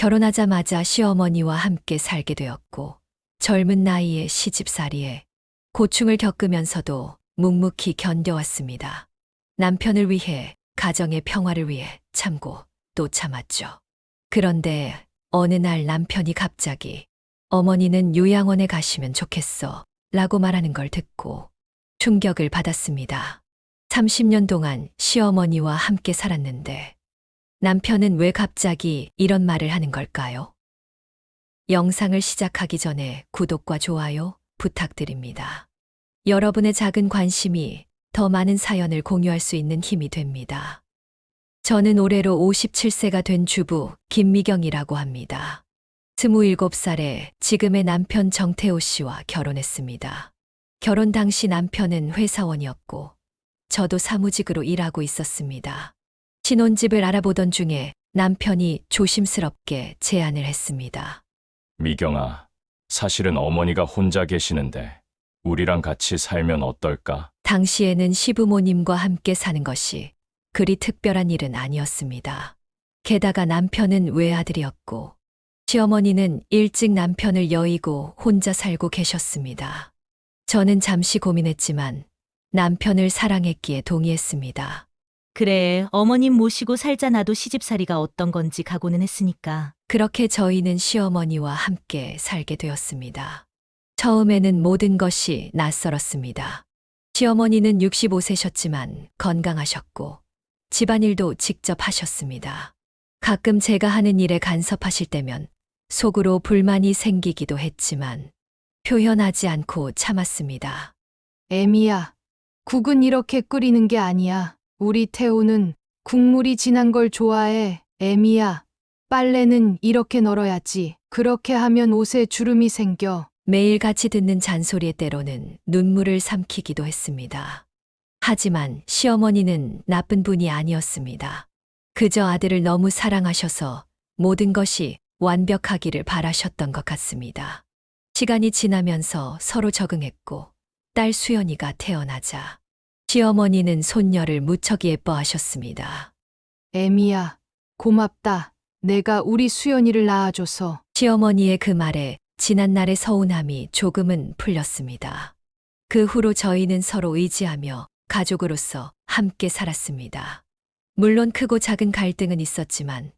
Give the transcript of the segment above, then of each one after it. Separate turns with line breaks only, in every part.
결혼하자마자 시어머니와 함께 살게 되었고 젊은 나이에 시집살이에 고충을 겪으면서도 묵묵히 견뎌왔습니다. 남편을 위해, 가정의 평화를 위해 참고 또 참았죠. 그런데 어느 날 남편이 갑자기 어머니는 요양원에 가시면 좋겠어 라고 말하는 걸 듣고 충격을 받았습니다. 30년 동안 시어머니와 함께 살았는데 남편은 왜 갑자기 이런 말을 하는 걸까요? 영상을 시작하기 전에 구독과 좋아요 부탁드립니다. 여러분의 작은 관심이 더 많은 사연을 공유할 수 있는 힘이 됩니다. 저는 올해로 57세가 된 주부 김미경이라고 합니다. 27살에 지금의 남편 정태호 씨와 결혼했습니다. 결혼 당시 남편은 회사원이었고 저도 사무직으로 일하고 있었습니다. 신혼집을 알아보던 중에 남편이 조심스럽게 제안을 했습니다.
미경아, 사실은 어머니가 혼자 계시는데 우리랑 같이 살면 어떨까?
당시에는 시부모님과 함께 사는 것이 그리 특별한 일은 아니었습니다. 게다가 남편은 외아들이었고 시어머니는 일찍 남편을 여의고 혼자 살고 계셨습니다. 저는 잠시 고민했지만 남편을 사랑했기에 동의했습니다.
그래, 어머님 모시고 살자. 나도 시집살이가 어떤 건지 각오는 했으니까.
그렇게 저희는 시어머니와 함께 살게 되었습니다. 처음에는 모든 것이 낯설었습니다. 시어머니는 65세셨지만 건강하셨고 집안일도 직접 하셨습니다. 가끔 제가 하는 일에 간섭하실 때면 속으로 불만이 생기기도 했지만 표현하지 않고 참았습니다.
애미야, 국은 이렇게 끓이는 게 아니야. 우리 태우는 국물이 진한 걸 좋아해. 애미야, 빨래는 이렇게 널어야지. 그렇게 하면 옷에 주름이 생겨.
매일 같이 듣는 잔소리에 때로는 눈물을 삼키기도 했습니다. 하지만 시어머니는 나쁜 분이 아니었습니다. 그저 아들을 너무 사랑하셔서 모든 것이 완벽하기를 바라셨던 것 같습니다. 시간이 지나면서 서로 적응했고 딸 수연이가 태어나자 시어머니는 손녀를 무척 예뻐하셨습니다.
애미야, 고맙다. 내가 우리 수연이를 낳아줘서.
시어머니의 그 말에 지난날의 서운함이 조금은 풀렸습니다. 그 후로 저희는 서로 의지하며 가족으로서 함께 살았습니다. 물론 크고 작은 갈등은 있었지만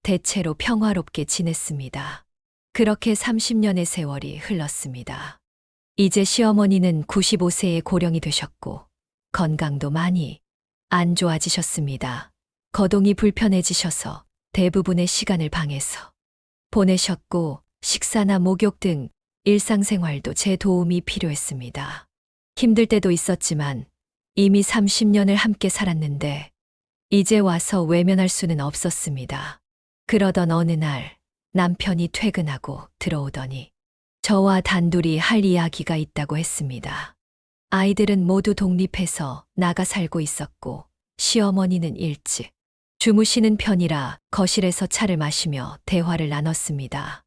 대체로 평화롭게 지냈습니다. 그렇게 30년의 세월이 흘렀습니다. 이제 시어머니는 95세의 고령이 되셨고 건강도 많이 안 좋아지셨습니다. 거동이 불편해지셔서 대부분의 시간을 방에서 보내셨고 식사나 목욕 등 일상생활도 제 도움이 필요했습니다. 힘들 때도 있었지만 이미 30년을 함께 살았는데 이제 와서 외면할 수는 없었습니다. 그러던 어느 날 남편이 퇴근하고 들어오더니 저와 단둘이 할 이야기가 있다고 했습니다. 아이들은 모두 독립해서 나가 살고 있었고 시어머니는 일찍 주무시는 편이라 거실에서 차를 마시며 대화를 나눴습니다.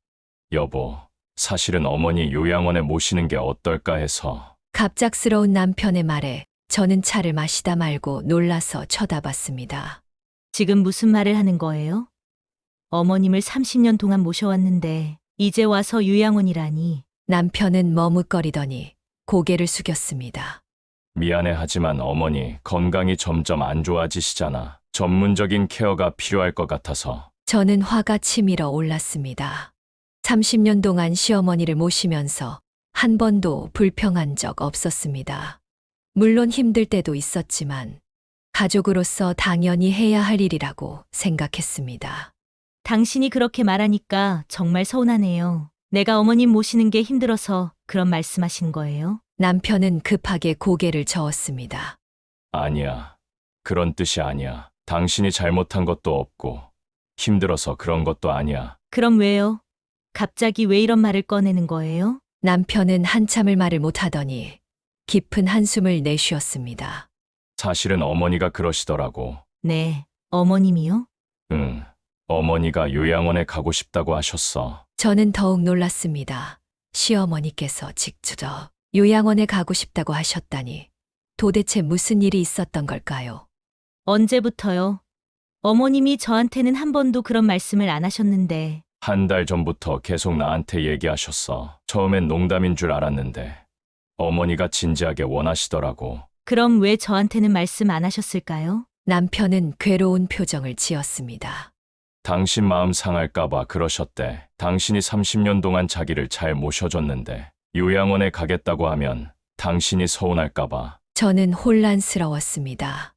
여보, 사실은 어머니 요양원에 모시는 게 어떨까 해서.
갑작스러운 남편의 말에 저는 차를 마시다 말고 놀라서 쳐다봤습니다.
지금 무슨 말을 하는 거예요? 어머님을 30년 동안 모셔왔는데 이제 와서 요양원이라니.
남편은 머뭇거리더니 고개를 숙였습니다.
미안해 하지만 어머니 건강이 점점 안 좋아지시잖아. 전문적인 케어가 필요할 것 같아서.
저는 화가 치밀어 올랐습니다. 30년 동안 시어머니를 모시면서 한 번도 불평한 적 없었습니다. 물론 힘들 때도 있었지만 가족으로서 당연히 해야 할 일이라고 생각했습니다.
당신이 그렇게 말하니까 정말 서운하네요. 내가 어머님 모시는 게 힘들어서 그런 말씀하신 거예요?
남편은 급하게 고개를 저었습니다.
아니야. 그런 뜻이 아니야. 당신이 잘못한 것도 없고 힘들어서 그런 것도 아니야.
그럼 왜요? 갑자기 왜 이런 말을 꺼내는 거예요?
남편은 한참을 말을 못하더니 깊은 한숨을 내쉬었습니다.
사실은 어머니가 그러시더라고.
네, 어머님이요?
응. 어머니가 요양원에 가고 싶다고 하셨어.
저는 더욱 놀랐습니다. 시어머니께서 직접 요양원에 가고 싶다고 하셨다니 도대체 무슨 일이 있었던 걸까요?
언제부터요? 어머님이 저한테는 한 번도 그런 말씀을 안 하셨는데.
한 달 전부터 계속 나한테 얘기하셨어. 처음엔 농담인 줄 알았는데 어머니가 진지하게 원하시더라고.
그럼 왜 저한테는 말씀 안 하셨을까요?
남편은 괴로운 표정을 지었습니다.
당신 마음 상할까봐 그러셨대. 당신이 30년 동안 자기를 잘 모셔줬는데 요양원에 가겠다고 하면 당신이 서운할까봐.
저는 혼란스러웠습니다.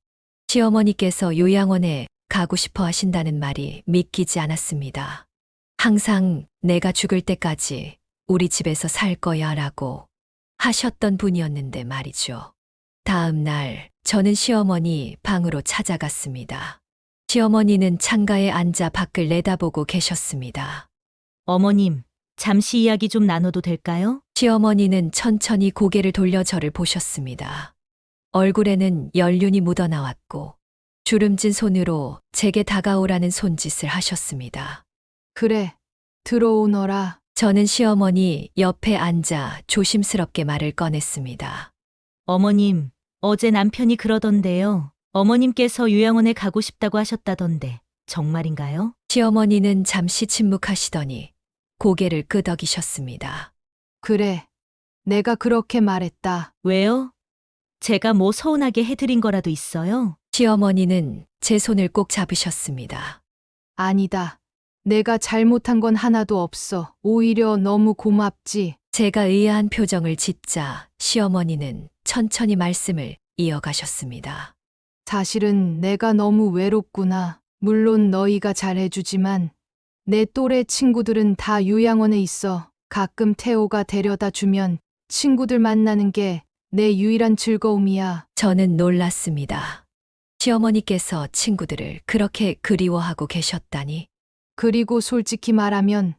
시어머니께서 요양원에 가고 싶어 하신다는 말이 믿기지 않았습니다. 항상 내가 죽을 때까지 우리 집에서 살 거야 라고 하셨던 분이었는데 말이죠. 다음 날 저는 시어머니 방으로 찾아갔습니다. 시어머니는 창가에 앉아 밖을 내다보고 계셨습니다.
어머님, 잠시 이야기 좀 나눠도 될까요?
시어머니는 천천히 고개를 돌려 저를 보셨습니다. 얼굴에는 연륜이 묻어나왔고 주름진 손으로 제게 다가오라는 손짓을 하셨습니다.
그래, 들어오너라.
저는 시어머니 옆에 앉아 조심스럽게 말을 꺼냈습니다.
어머님, 어제 남편이 그러던데요. 어머님께서 요양원에 가고 싶다고 하셨다던데 정말인가요?
시어머니는 잠시 침묵하시더니 고개를 끄덕이셨습니다.
그래, 내가 그렇게 말했다.
왜요? 제가 뭐 서운하게 해드린 거라도 있어요?
시어머니는 제 손을 꼭 잡으셨습니다.
아니다. 내가 잘못한 건 하나도 없어. 오히려 너무 고맙지.
제가 의아한 표정을 짓자 시어머니는 천천히 말씀을 이어가셨습니다.
사실은 내가 너무 외롭구나. 물론 너희가 잘해주지만 내 또래 친구들은 다 요양원에 있어. 가끔 태호가 데려다 주면 친구들 만나는 게 내 유일한 즐거움이야.
저는 놀랐습니다. 시어머니께서 친구들을 그렇게 그리워하고 계셨다니.
그리고 솔직히 말하면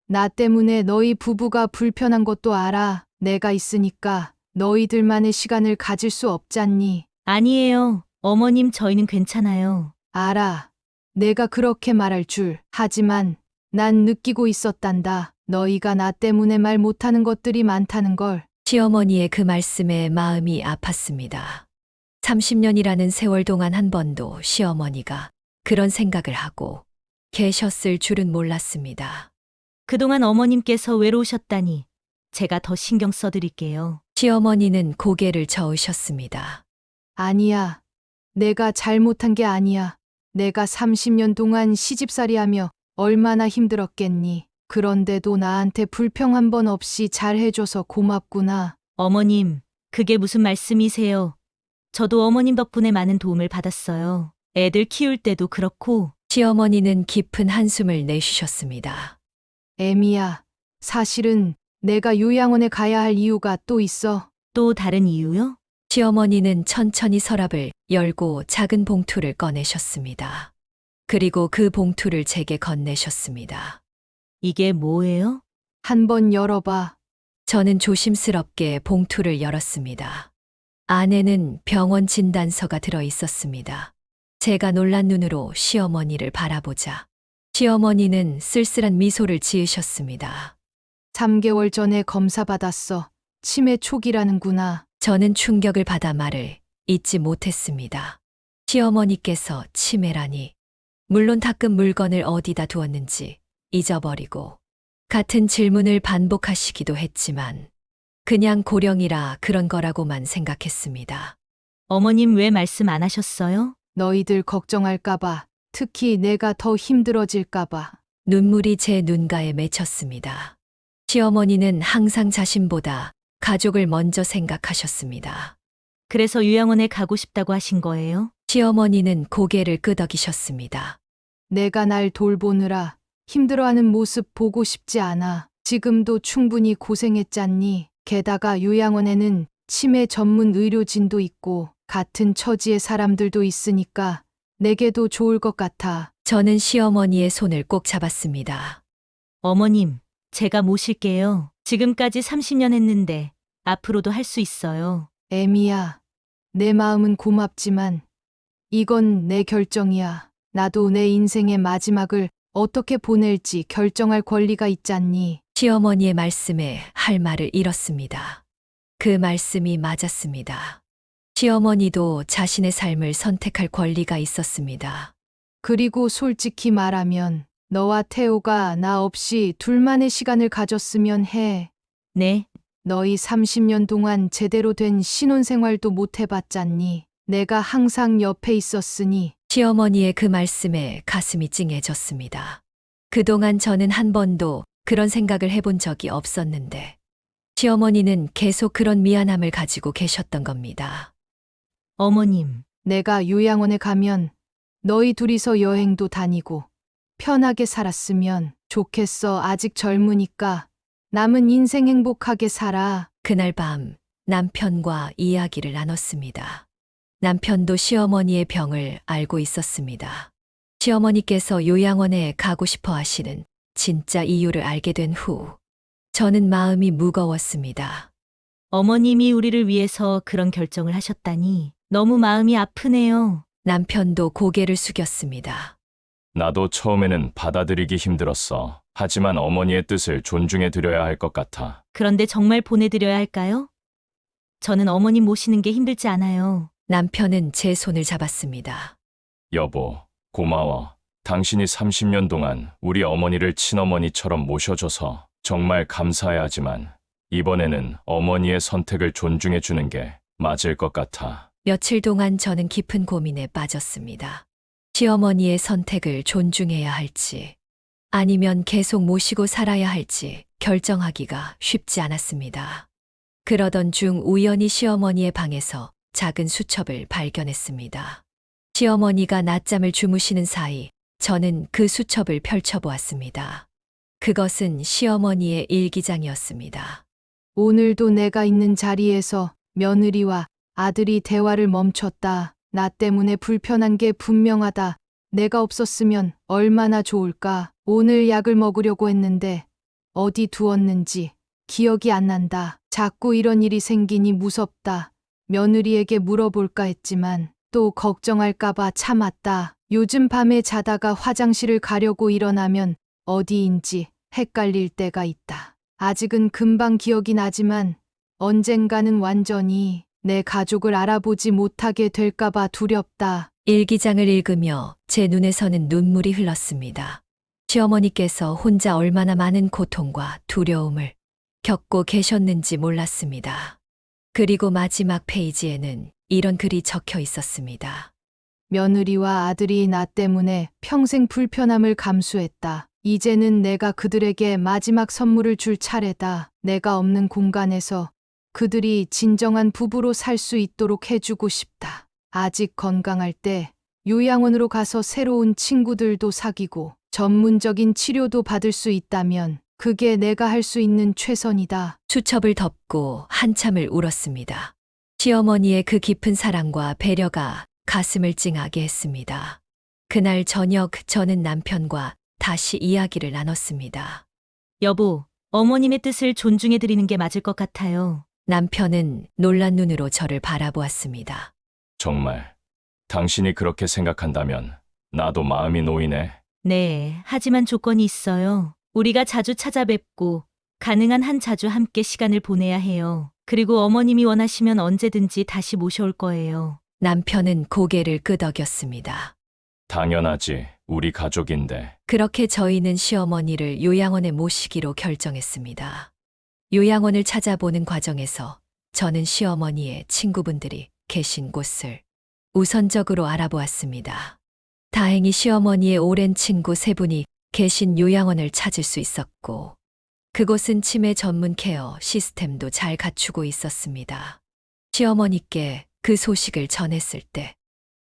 나 때문에 너희 부부가 불편한 것도 알아. 내가 있으니까 너희들만의 시간을 가질 수 없잖니.
아니에요. 어머님, 저희는 괜찮아요.
알아. 내가 그렇게 말할 줄. 하지만 난 느끼고 있었단다. 너희가 나 때문에 말 못하는 것들이 많다는 걸.
시어머니의 그 말씀에 마음이 아팠습니다. 30년이라는 세월 동안 한 번도 시어머니가 그런 생각을 하고 계셨을 줄은 몰랐습니다.
그동안 어머님께서 외로우셨다니 제가 더 신경 써드릴게요.
시어머니는 고개를 저으셨습니다.
아니야. 내가 잘못한 게 아니야. 내가 30년 동안 시집살이 하며 얼마나 힘들었겠니. 그런데도 나한테 불평 한 번 없이 잘해줘서 고맙구나.
어머님, 그게 무슨 말씀이세요? 저도 어머님 덕분에 많은 도움을 받았어요. 애들 키울 때도 그렇고.
시어머니는 깊은 한숨을 내쉬셨습니다.
애미야, 사실은 내가 요양원에 가야 할 이유가 또 있어.
또 다른 이유요?
시어머니는 천천히 서랍을 열고 작은 봉투를 꺼내셨습니다. 그리고 그 봉투를 제게 건네셨습니다.
이게 뭐예요?
한번 열어봐.
저는 조심스럽게 봉투를 열었습니다. 안에는 병원 진단서가 들어 있었습니다. 제가 놀란 눈으로 시어머니를 바라보자 시어머니는 쓸쓸한 미소를 지으셨습니다.
3개월 전에 검사 받았어. 치매 초기라는구나.
저는 충격을 받아 말을 잇지 못했습니다. 시어머니께서 치매라니. 물론 닦은 물건을 어디다 두었는지 잊어버리고 같은 질문을 반복하시기도 했지만 그냥 고령이라 그런 거라고만 생각했습니다.
어머님 왜 말씀 안 하셨어요?
너희들 걱정할까봐. 특히 내가 더 힘들어질까봐.
눈물이 제 눈가에 맺혔습니다. 시어머니는 항상 자신보다 가족을 먼저 생각하셨습니다.
그래서 요양원에 가고 싶다고 하신 거예요?
시어머니는 고개를 끄덕이셨습니다.
내가 날 돌보느라 힘들어하는 모습 보고 싶지 않아. 지금도 충분히 고생했잖니. 게다가 요양원에는 치매 전문 의료진도 있고 같은 처지의 사람들도 있으니까 내게도 좋을 것 같아.
저는 시어머니의 손을 꼭 잡았습니다.
어머님, 제가 모실게요. 지금까지 30년 했는데 앞으로도 할 수 있어요.
애미야, 내 마음은 고맙지만 이건 내 결정이야. 나도 내 인생의 마지막을 어떻게 보낼지 결정할 권리가 있잖니.
시어머니의 말씀에 할 말을 잃었습니다. 그 말씀이 맞았습니다. 시어머니도 자신의 삶을 선택할 권리가 있었습니다.
그리고 솔직히 말하면 너와 태호가 나 없이 둘만의 시간을 가졌으면 해.
네,
너희 30년 동안 제대로 된 신혼생활도 못 해봤잖니. 내가 항상 옆에 있었으니.
시어머니의 그 말씀에 가슴이 찡해졌습니다. 그동안 저는 한 번도 그런 생각을 해본 적이 없었는데, 시어머니는 계속 그런 미안함을 가지고 계셨던 겁니다.
어머님.
내가 요양원에 가면 너희 둘이서 여행도 다니고 편하게 살았으면 좋겠어. 아직 젊으니까 남은 인생 행복하게 살아.
그날 밤 남편과 이야기를 나눴습니다. 남편도 시어머니의 병을 알고 있었습니다. 시어머니께서 요양원에 가고 싶어 하시는 진짜 이유를 알게 된 후, 저는 마음이 무거웠습니다.
어머님이 우리를 위해서 그런 결정을 하셨다니 너무 마음이 아프네요.
남편도 고개를 숙였습니다.
나도 처음에는 받아들이기 힘들었어. 하지만 어머니의 뜻을 존중해 드려야 할 것 같아.
그런데 정말 보내드려야 할까요? 저는 어머님 모시는 게 힘들지 않아요.
남편은 제 손을 잡았습니다.
여보, 고마워. 당신이 30년 동안 우리 어머니를 친어머니처럼 모셔줘서 정말 감사해야 하지만 이번에는 어머니의 선택을 존중해 주는 게 맞을 것 같아.
며칠 동안 저는 깊은 고민에 빠졌습니다. 시어머니의 선택을 존중해야 할지, 아니면 계속 모시고 살아야 할지 결정하기가 쉽지 않았습니다. 그러던 중 우연히 시어머니의 방에서 작은 수첩을 발견했습니다. 시어머니가 낮잠을 주무시는 사이 저는 그 수첩을 펼쳐보았습니다. 그것은 시어머니의 일기장이었습니다.
오늘도 내가 있는 자리에서 며느리와 아들이 대화를 멈췄다. 나 때문에 불편한 게 분명하다. 내가 없었으면 얼마나 좋을까. 오늘 약을 먹으려고 했는데 어디 두었는지 기억이 안 난다. 자꾸 이런 일이 생기니 무섭다. 며느리에게 물어볼까 했지만 또 걱정할까봐 참았다. 요즘 밤에 자다가 화장실을 가려고 일어나면 어디인지 헷갈릴 때가 있다. 아직은 금방 기억이 나지만 언젠가는 완전히 내 가족을 알아보지 못하게 될까봐 두렵다.
일기장을 읽으며 제 눈에서는 눈물이 흘렀습니다. 시어머니께서 혼자 얼마나 많은 고통과 두려움을 겪고 계셨는지 몰랐습니다. 그리고 마지막 페이지에는 이런 글이 적혀 있었습니다.
며느리와 아들이 나 때문에 평생 불편함을 감수했다. 이제는 내가 그들에게 마지막 선물을 줄 차례다. 내가 없는 공간에서 그들이 진정한 부부로 살 수 있도록 해주고 싶다. 아직 건강할 때 요양원으로 가서 새로운 친구들도 사귀고 전문적인 치료도 받을 수 있다면 그게 내가 할 수 있는 최선이다.
수첩을 덮고 한참을 울었습니다. 시어머니의 그 깊은 사랑과 배려가 가슴을 찡하게 했습니다. 그날 저녁 저는 남편과 다시 이야기를 나눴습니다.
여보, 어머님의 뜻을 존중해 드리는 게 맞을 것 같아요.
남편은 놀란 눈으로 저를 바라보았습니다.
정말 당신이 그렇게 생각한다면 나도 마음이 놓이네.
네, 하지만 조건이 있어요. 우리가 자주 찾아뵙고 가능한 한 자주 함께 시간을 보내야 해요. 그리고 어머님이 원하시면 언제든지 다시 모셔올 거예요.
남편은 고개를 끄덕였습니다.
당연하지. 우리 가족인데.
그렇게 저희는 시어머니를 요양원에 모시기로 결정했습니다. 요양원을 찾아보는 과정에서 저는 시어머니의 친구분들이 계신 곳을 우선적으로 알아보았습니다. 다행히 시어머니의 오랜 친구 3분이 계신 요양원을 찾을 수 있었고, 그곳은 치매 전문 케어 시스템도 잘 갖추고 있었습니다. 시어머니께 그 소식을 전했을 때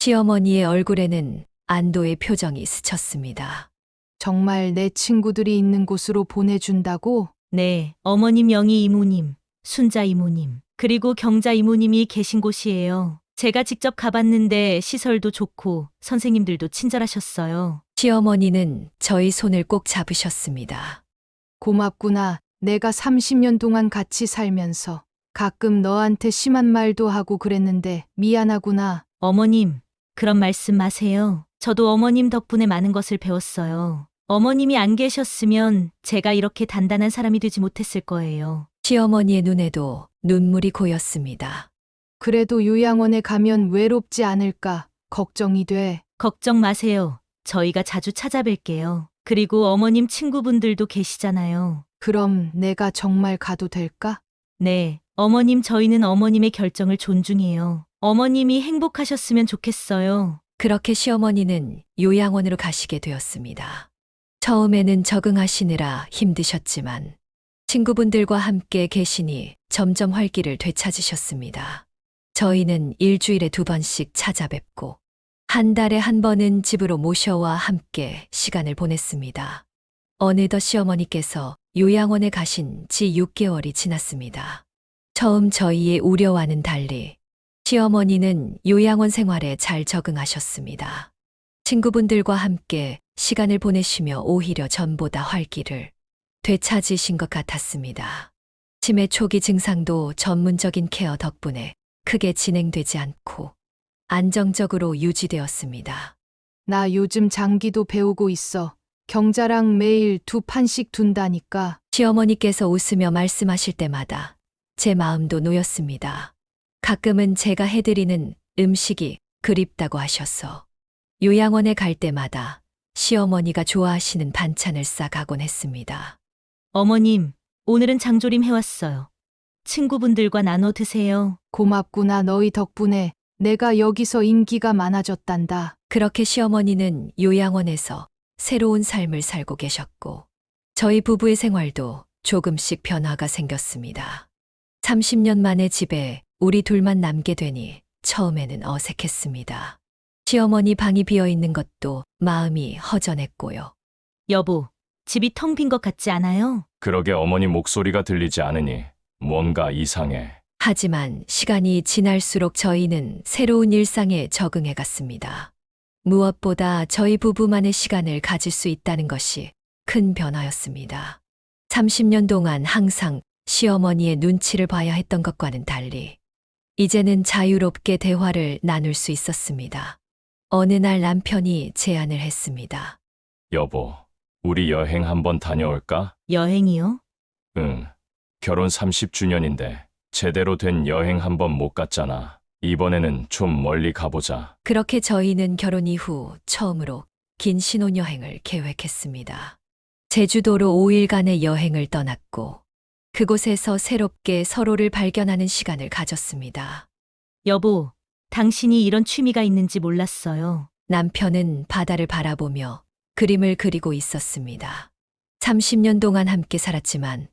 시어머니의 얼굴에는 안도의 표정이 스쳤습니다.
정말 내 친구들이 있는 곳으로 보내준다고?
네, 어머님 영희 이모님, 순자 이모님, 그리고 경자 이모님이 계신 곳이에요. 제가 직접 가봤는데 시설도 좋고 선생님들도 친절하셨어요.
시어머니는 저희 손을 꼭 잡으셨습니다.
고맙구나. 내가 30년 동안 같이 살면서 가끔 너한테 심한 말도 하고 그랬는데 미안하구나.
어머님, 그런 말씀 마세요. 저도 어머님 덕분에 많은 것을 배웠어요. 어머님이 안 계셨으면 제가 이렇게 단단한 사람이 되지 못했을 거예요.
시어머니의 눈에도 눈물이 고였습니다.
그래도 요양원에 가면 외롭지 않을까 걱정이 돼.
걱정 마세요. 저희가 자주 찾아뵐게요. 그리고 어머님 친구분들도 계시잖아요.
그럼 내가 정말 가도 될까?
네, 어머님 저희는 어머님의 결정을 존중해요. 어머님이 행복하셨으면 좋겠어요.
그렇게 시어머니는 요양원으로 가시게 되었습니다. 처음에는 적응하시느라 힘드셨지만 친구분들과 함께 계시니 점점 활기를 되찾으셨습니다. 저희는 일주일에 2번씩 찾아뵙고 한 달에 한 번은 집으로 모셔와 함께 시간을 보냈습니다. 어느덧 시어머니께서 요양원에 가신 지 6개월이 지났습니다. 처음 저희의 우려와는 달리 시어머니는 요양원 생활에 잘 적응하셨습니다. 친구분들과 함께 시간을 보내시며 오히려 전보다 활기를 되찾으신 것 같았습니다. 치매 초기 증상도 전문적인 케어 덕분에 크게 진행되지 않고 안정적으로 유지되었습니다.
나 요즘 장기도 배우고 있어. 경자랑 매일 2판씩 둔다니까.
시어머니께서 웃으며 말씀하실 때마다 제 마음도 놓였습니다. 가끔은 제가 해드리는 음식이 그립다고 하셔서 요양원에 갈 때마다 시어머니가 좋아하시는 반찬을 싸가곤 했습니다.
어머님, 오늘은 장조림 해왔어요. 친구분들과 나눠 드세요.
고맙구나. 너희 덕분에 내가 여기서 인기가 많아졌단다.
그렇게 시어머니는 요양원에서 새로운 삶을 살고 계셨고 저희 부부의 생활도 조금씩 변화가 생겼습니다. 30년 만에 집에 우리 둘만 남게 되니 처음에는 어색했습니다. 시어머니 방이 비어 있는 것도 마음이 허전했고요.
여보, 집이 텅 빈 것 같지 않아요?
그러게 어머니 목소리가 들리지 않으니 뭔가 이상해.
하지만 시간이 지날수록 저희는 새로운 일상에 적응해 갔습니다. 무엇보다 저희 부부만의 시간을 가질 수 있다는 것이 큰 변화였습니다. 30년 동안 항상 시어머니의 눈치를 봐야 했던 것과는 달리 이제는 자유롭게 대화를 나눌 수 있었습니다. 어느 날 남편이 제안을 했습니다.
여보, 우리 여행 한번 다녀올까?
여행이요?
응. 결혼 30주년인데 제대로 된 여행 한번 못 갔잖아. 이번에는 좀 멀리 가보자.
그렇게 저희는 결혼 이후 처음으로 긴 신혼여행을 계획했습니다. 제주도로 5일간의 여행을 떠났고 그곳에서 새롭게 서로를 발견하는 시간을 가졌습니다.
여보, 당신이 이런 취미가 있는지 몰랐어요.
남편은 바다를 바라보며 그림을 그리고 있었습니다. 30년 동안 함께 살았지만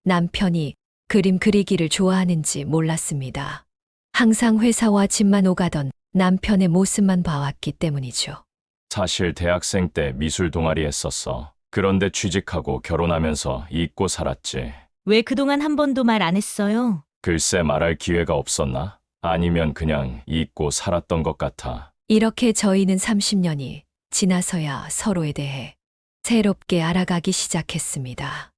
남편이 그림 그리기를 좋아하는지 몰랐습니다. 항상 회사와 집만 오가던 남편의 모습만 봐왔기 때문이죠.
사실 대학생 때 미술 동아리 했었어. 그런데 취직하고 결혼하면서 잊고 살았지.
왜 그동안 한 번도 말 안 했어요?
글쎄 말할 기회가 없었나? 아니면 그냥 잊고 살았던 것 같아.
이렇게 저희는 30년이 지나서야 서로에 대해 새롭게 알아가기 시작했습니다.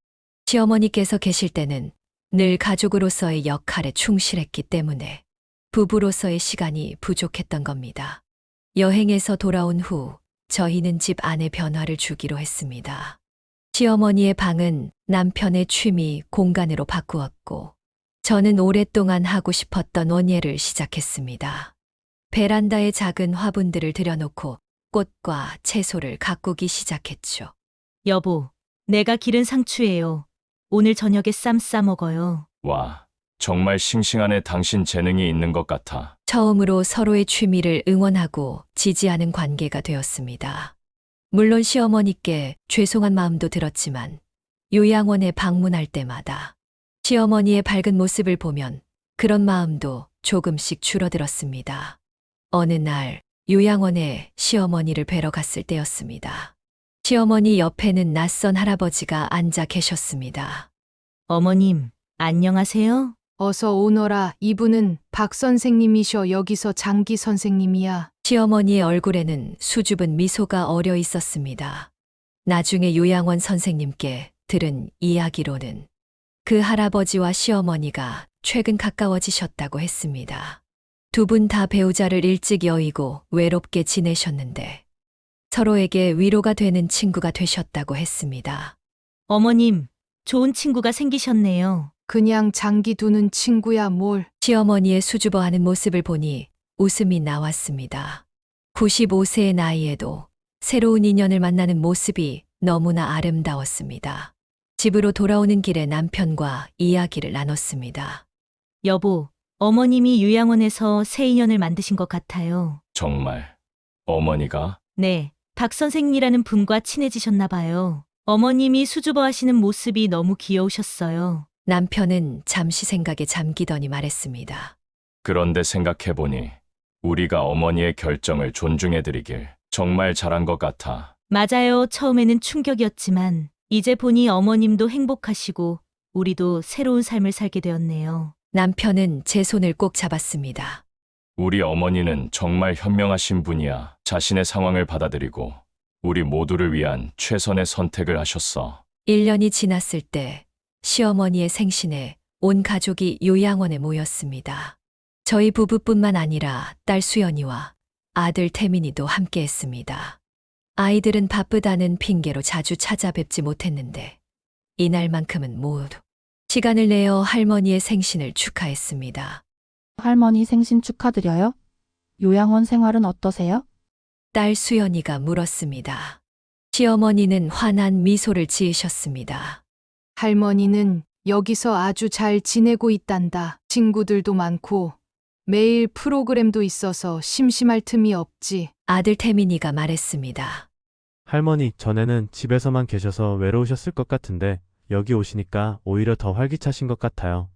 시어머니께서 계실 때는 늘 가족으로서의 역할에 충실했기 때문에 부부로서의 시간이 부족했던 겁니다. 여행에서 돌아온 후 저희는 집 안에 변화를 주기로 했습니다. 시어머니의 방은 남편의 취미 공간으로 바꾸었고 저는 오랫동안 하고 싶었던 원예를 시작했습니다. 베란다에 작은 화분들을 들여놓고 꽃과 채소를 가꾸기 시작했죠.
여보, 내가 기른 상추예요. 오늘 저녁에 쌈 싸 먹어요.
와, 정말 싱싱하네. 당신 재능이 있는 것 같아.
처음으로 서로의 취미를 응원하고 지지하는 관계가 되었습니다. 물론 시어머니께 죄송한 마음도 들었지만 요양원에 방문할 때마다 시어머니의 밝은 모습을 보면 그런 마음도 조금씩 줄어들었습니다. 어느 날 요양원에 시어머니를 뵈러 갔을 때였습니다. 시어머니 옆에는 낯선 할아버지가 앉아 계셨습니다.
어머님, 안녕하세요?
어서 오너라. 이분은 박 선생님이셔. 여기서 장기 선생님이야.
시어머니의 얼굴에는 수줍은 미소가 어려 있었습니다. 나중에 요양원 선생님께 들은 이야기로는 그 할아버지와 시어머니가 최근 가까워지셨다고 했습니다. 두 분 다 배우자를 일찍 여의고 외롭게 지내셨는데 서로에게 위로가 되는 친구가 되셨다고 했습니다.
어머님, 좋은 친구가 생기셨네요.
그냥 장기 두는 친구야 뭘.
시어머니의 수줍어하는 모습을 보니 웃음이 나왔습니다. 95세의 나이에도 새로운 인연을 만나는 모습이 너무나 아름다웠습니다. 집으로 돌아오는 길에 남편과 이야기를 나눴습니다.
여보, 어머님이 요양원에서 새 인연을 만드신 것 같아요.
정말 어머니가
네, 박 선생이라는 분과 친해지셨나 봐요. 어머님이 수줍어 하시는 모습이 너무 귀여우셨어요.
남편은 잠시 생각에 잠기더니 말했습니다.
그런데 생각해보니 우리가 어머니의 결정을 존중해드리길 정말 잘한 것 같아.
맞아요. 처음에는 충격이었지만 이제 보니 어머님도 행복하시고 우리도 새로운 삶을 살게 되었네요.
남편은 제 손을 꼭 잡았습니다.
우리 어머니는 정말 현명하신 분이야. 자신의 상황을 받아들이고 우리 모두를 위한 최선의 선택을 하셨어.
1년이 지났을 때 시어머니의 생신에 온 가족이 요양원에 모였습니다. 저희 부부뿐만 아니라 딸 수연이와 아들 태민이도 함께했습니다. 아이들은 바쁘다는 핑계로 자주 찾아뵙지 못했는데 이날만큼은 모두 시간을 내어 할머니의 생신을 축하했습니다.
할머니 생신 축하드려요. 요양원 생활은 어떠세요?
딸 수연이가 물었습니다. 시어머니는 환한 미소를 지으셨습니다.
할머니는 여기서 아주 잘 지내고 있단다. 친구들도 많고 매일 프로그램도 있어서 심심할 틈이 없지.
아들 태민이가 말했습니다.
할머니, 전에는 집에서만 계셔서 외로우셨을 것 같은데 여기 오시니까 오히려 더 활기차신 것 같아요.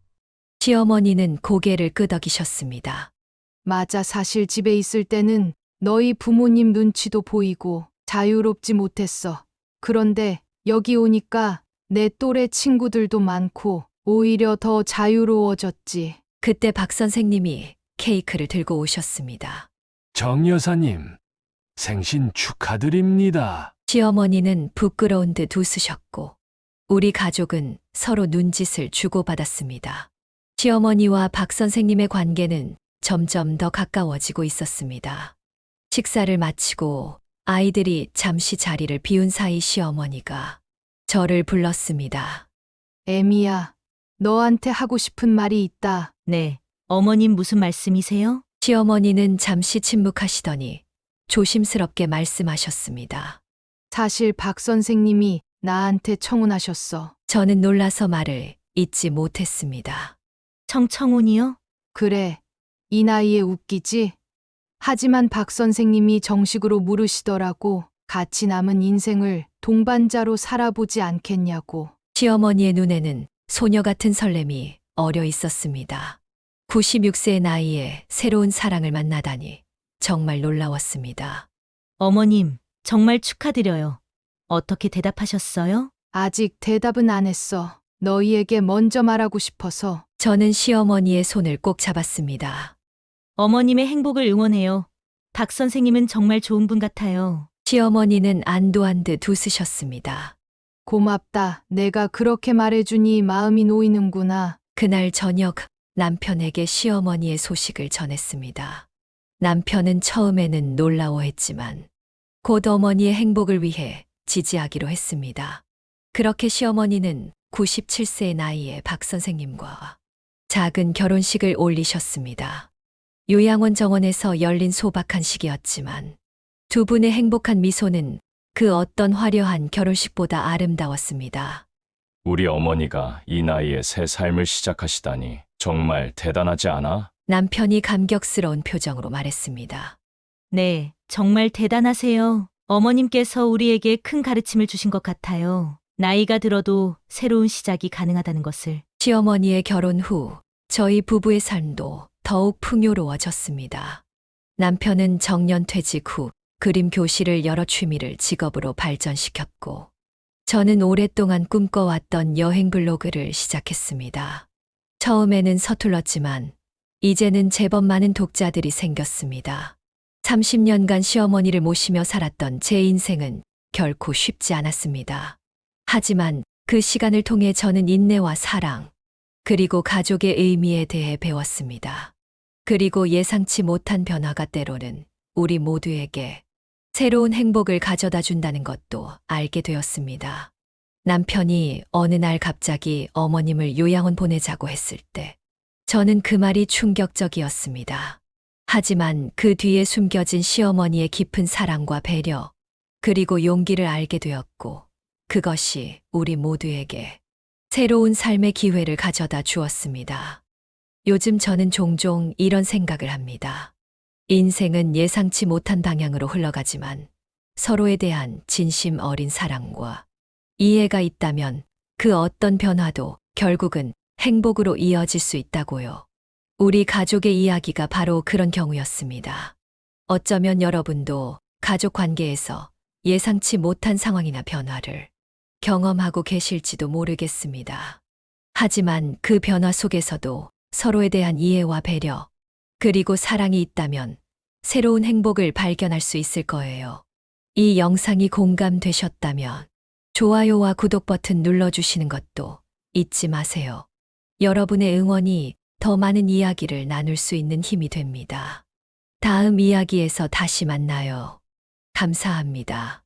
시어머니는 고개를 끄덕이셨습니다.
맞아, 사실 집에 있을 때는 너희 부모님 눈치도 보이고 자유롭지 못했어. 그런데 여기 오니까 내 또래 친구들도 많고 오히려 더 자유로워졌지.
그때 박 선생님이 케이크를 들고 오셨습니다.
정 여사님, 생신 축하드립니다.
시어머니는 부끄러운 듯 웃으셨고 우리 가족은 서로 눈짓을 주고받았습니다. 시어머니와 박 선생님의 관계는 점점 더 가까워지고 있었습니다. 식사를 마치고 아이들이 잠시 자리를 비운 사이 시어머니가 저를 불렀습니다.
에미야, 너한테 하고 싶은 말이 있다.
네, 어머님 무슨 말씀이세요?
시어머니는 잠시 침묵하시더니 조심스럽게 말씀하셨습니다.
사실 박 선생님이 나한테 청혼하셨어.
저는 놀라서 말을 잇지 못했습니다.
청혼이요?
그래, 이 나이에 웃기지? 하지만 박 선생님이 정식으로 물으시더라고. 같이 남은 인생을 동반자로 살아보지 않겠냐고.
시어머니의 눈에는 소녀 같은 설렘이 어려 있었습니다. 96세의 나이에 새로운 사랑을 만나다니 정말 놀라웠습니다.
어머님, 정말 축하드려요. 어떻게 대답하셨어요?
아직 대답은 안 했어. 너희에게 먼저 말하고 싶어서.
저는 시어머니의 손을 꼭 잡았습니다.
어머님의 행복을 응원해요. 박 선생님은 정말 좋은 분 같아요.
시어머니는 안도한 듯 웃으셨습니다.
고맙다. 내가 그렇게 말해주니 마음이 놓이는구나.
그날 저녁 남편에게 시어머니의 소식을 전했습니다. 남편은 처음에는 놀라워했지만 곧 어머니의 행복을 위해 지지하기로 했습니다. 그렇게 시어머니는 97세의 나이에 박 선생님과 작은 결혼식을 올리셨습니다. 요양원 정원에서 열린 소박한 식이었지만 두 분의 행복한 미소는 그 어떤 화려한 결혼식보다 아름다웠습니다.
우리 어머니가 이 나이에 새 삶을 시작하시다니 정말 대단하지 않아?
남편이 감격스러운 표정으로 말했습니다.
네, 정말 대단하세요. 어머님께서 우리에게 큰 가르침을 주신 것 같아요. 나이가 들어도 새로운 시작이 가능하다는 것을.
시어머니의 결혼 후 저희 부부의 삶도 더욱 풍요로워졌습니다. 남편은 정년퇴직 후 그림 교실을 여러 취미를 직업으로 발전시켰고 저는 오랫동안 꿈꿔왔던 여행 블로그를 시작했습니다. 처음에는 서툴렀지만 이제는 제법 많은 독자들이 생겼습니다. 30년간 시어머니를 모시며 살았던 제 인생은 결코 쉽지 않았습니다. 하지만 그 시간을 통해 저는 인내와 사랑, 그리고 가족의 의미에 대해 배웠습니다. 그리고 예상치 못한 변화가 때로는 우리 모두에게 새로운 행복을 가져다 준다는 것도 알게 되었습니다. 남편이 어느 날 갑자기 어머님을 요양원 보내자고 했을 때 저는 그 말이 충격적이었습니다. 하지만 그 뒤에 숨겨진 시어머니의 깊은 사랑과 배려, 그리고 용기를 알게 되었고 그것이 우리 모두에게 새로운 삶의 기회를 가져다 주었습니다. 요즘 저는 종종 이런 생각을 합니다. 인생은 예상치 못한 방향으로 흘러가지만 서로에 대한 진심 어린 사랑과 이해가 있다면 그 어떤 변화도 결국은 행복으로 이어질 수 있다고요. 우리 가족의 이야기가 바로 그런 경우였습니다. 어쩌면 여러분도 가족 관계에서 예상치 못한 상황이나 변화를 경험하고 계실지도 모르겠습니다. 하지만 그 변화 속에서도 서로에 대한 이해와 배려, 그리고 사랑이 있다면 새로운 행복을 발견할 수 있을 거예요. 이 영상이 공감되셨다면 좋아요와 구독 버튼 눌러주시는 것도 잊지 마세요. 여러분의 응원이 더 많은 이야기를 나눌 수 있는 힘이 됩니다. 다음 이야기에서 다시 만나요. 감사합니다.